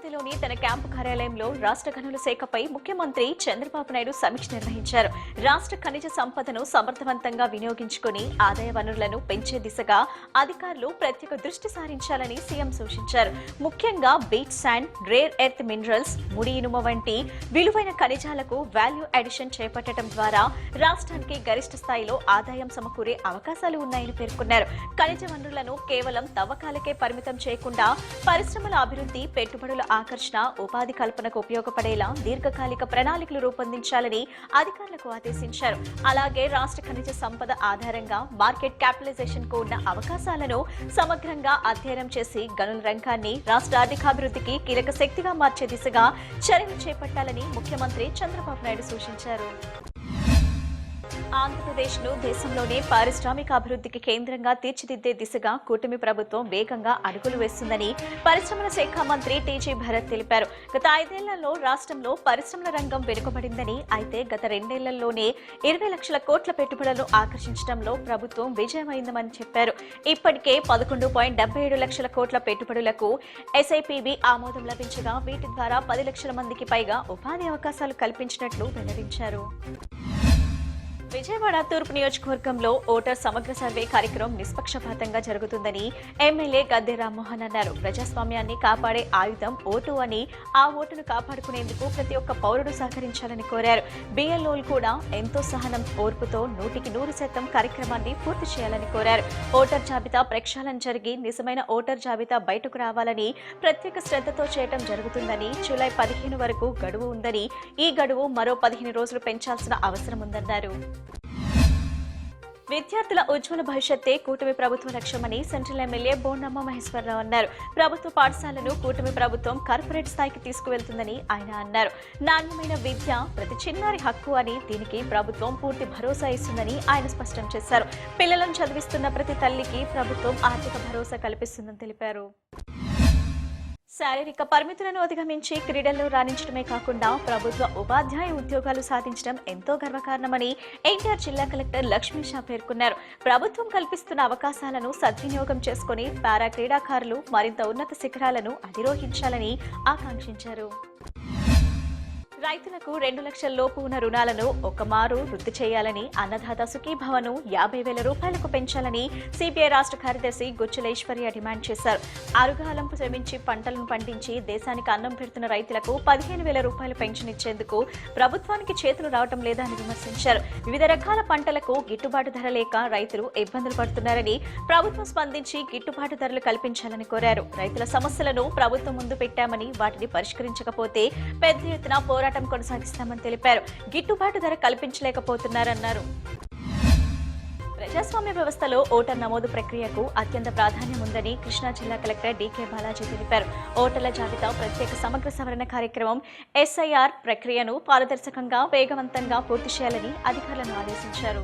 అమరావతిలోని తన క్యాంపు కార్యాలయంలో రాష్ట్ర గనుల శాఖపై ముఖ్యమంత్రి చంద్రబాబు నాయుడు సమీక్ష నిర్వహించారు. రాష్ట్ర ఖనిజ సంపదను సమర్థవంతంగా వినియోగించుకుని ఆదాయ వనరులను పెంచే దిశగా అధికారులు ప్రత్యేక దృష్టి సారించాలని సీఎం సూచించారు. ముఖ్యంగా beach sand, rare earth minerals, ముడి ఇనుమ వంటి విలువైన ఖనిజాలకు వాల్యూ అడిషన్ చేపట్టడం ద్వారా రాష్ట్రానికి గరిష్ట స్థాయిలో ఆదాయం సమకూరే అవకాశాలు ఉన్నాయని పేర్కొన్నారు. ఖనిజ వనరులను కేవలం తవ్వకాలకే పరిమితం చేయకుండా పరిశ్రమల అభివృద్ధి, పెట్టుబడుల ఆకర్షణ, ఉపాధి కల్పనకు ఉపయోగపడేలా దీర్ఘకాలిక ప్రణాళికలు రూపొందించాలని అధికారులకు ఆదేశించారు. అలాగే రాష్ట్ర ఖనిజ సంపద ఆధారంగా మార్కెట్ క్యాపిటలైజేషన్ కు ఉన్న అవకాశాలను సమగ్రంగా అధ్యయనం చేసి గనుల రంగాన్ని రాష్ట్ర ఆర్థికాభివృద్ధికి కీలక శక్తిగా మార్చే దిశగా చర్యలు చేపట్టాలని ముఖ్యమంత్రి చంద్రబాబు నాయుడు సూచించారు. ఆంధ్రప్రదేశ్ను దేశంలోనే పారిశ్రామిక అభివృద్ధికి కేంద్రంగా తీర్చిదిద్దే దిశగా కూటమి ప్రభుత్వం వేగంగా అడుగులు వేస్తుందని పరిశ్రమల శాఖ మంత్రి టీజీ భరత్ తెలిపారు. గత 5 ఏళ్లలో రాష్ట్రంలో పరిశ్రమల రంగం వెనుకబడిందని, అయితే గత 2 ఏళ్లలోనే 20 లక్షల కోట్ల పెట్టుబడులను ఆకర్షించడంలో ప్రభుత్వం విజయమైందని చెప్పారు. ఇప్పటికే 11.77 లక్షల కోట్ల పెట్టుబడులకు ఎస్ఐపిబి ఆమోదం లభించగా వీటి ద్వారా 10 లక్షల మందికి పైగా ఉపాధి అవకాశాలు కల్పించినట్లు వెల్లడించారు. విజయవాడ తూర్పు నియోజకవర్గంలో ఓటర్ సమగ్ర సర్వే కార్యక్రమం నిష్పక్షపాతంగా జరుగుతుందని ఎమ్మెల్యే గద్దె రామ్మోహన్ అన్నారు. ప్రజాస్వామ్యాన్ని కాపాడే ఆయుధం ఓటు అని, ఆ ఓటును కాపాడుకునేందుకు ప్రతి ఒక్క పౌరుడు సహకరించాలని కోరారు. బిఎల్ఓలు కూడా ఎంతో సహనం, ఓర్పుతో 100% కార్యక్రమాన్ని పూర్తి చేయాలని కోరారు. ఓటర్ జాబితా ప్రక్షాళన జరిగి నిజమైన ఓటర్ జాబితా బయటకు రావాలని ప్రత్యేక శ్రద్ధతో చేయడం జరుగుతుందని, జూలై 15 వరకు గడువు ఉందని, ఈ గడువు మరో 15 రోజులు పెంచాల్సిన అవసరం ఉందన్నారు. విద్యార్థుల ఉజ్వల భవిష్యత్తే కూటమి ప్రభుత్వ లక్ష్యమని సెంట్రల్ ఎమ్మెల్యే బోండమ్మ మహేశ్వరరావు అన్నారు. ప్రభుత్వ పాఠశాలను కూటమి ప్రభుత్వం కార్పొరేట్ స్థాయికి తీసుకువెళ్తుందని ఆయన అన్నారు. నాణ్యమైన విద్య ప్రతి చిన్నారి హక్కు అని, దీనికి ప్రభుత్వం పూర్తి భరోసా ఇస్తుందని ఆయన స్పష్టం చేశారు. పిల్లలను చదివిస్తున్న ప్రతి తల్లికి ప్రభుత్వం ఆర్థిక భరోసా కల్పిస్తుందని తెలిపారు. శారీరక పరిమితులను అధిగమించి క్రీడల్లో రాణించడమే కాకుండా ప్రభుత్వ ఉపాధ్యాయ ఉద్యోగాలు సాధించడం ఎంతో గర్వకారణమని ఎన్టీఆర్ జిల్లా కలెక్టర్ లక్ష్మీ షా పేర్కొన్నారు. ప్రభుత్వం కల్పిస్తున్న అవకాశాలను సద్వినియోగం చేసుకుని పారా క్రీడాకారులు మరింత ఉన్నత శిఖరాలను అధిరోహించాలని ఆకాంక్షించారు. రైతులకు 2 లక్షల లోపు ఉన్న రుణాలను ఒకమారు రద్దు చేయాలని, అన్నదాత సుఖీభవను 50,000 రూపాయలకు పెంచాలని సిపిఐ రాష్ట్ర కార్యదర్శి గుచ్చుల ఈశ్వర్య డిమాండ్ చేశారు. అరుగాలంపు శ్రమించి పంటలను పండించి దేశానికి అన్నం పెడుతున్న రైతులకు 15,000 రూపాయలు పెన్షన్ ఇచ్చేందుకు ప్రభుత్వానికి చేతులు రావడం లేదని విమర్శించారు. వివిధ రకాల పంటలకు గిట్టుబాటు ధర లేక రైతులు ఇబ్బందులు పడుతున్నారని, ప్రభుత్వం స్పందించి గిట్టుబాటు ధరలు కల్పించాలని కోరారు. రైతుల సమస్యలను ప్రభుత్వం ముందు పెట్టామని, వాటిని పరిష్కరించకపోతే పెద్ద ఎత్తున పోరాటం కొనసాగిస్తామని తెలిపారు. గిట్టుబాటు ధర కల్పించలేకపోతున్నారన్నారు. ప్రజాస్వామ్య వ్యవస్థలో ఓటర్ నమోదు ప్రక్రియకు అత్యంత ప్రాధాన్యం ఉందని కృష్ణా జిల్లా కలెక్టర్ డీకే బాలాజీ తెలిపారు. ఓటర్ల జాబితా ప్రత్యేక సమగ్ర సవరణ కార్యక్రమం ఎస్ఐఆర్ ప్రక్రియను పారదర్శకంగా, వేగవంతంగా పూర్తి చేయాలని అధికారులను ఆదేశించారు.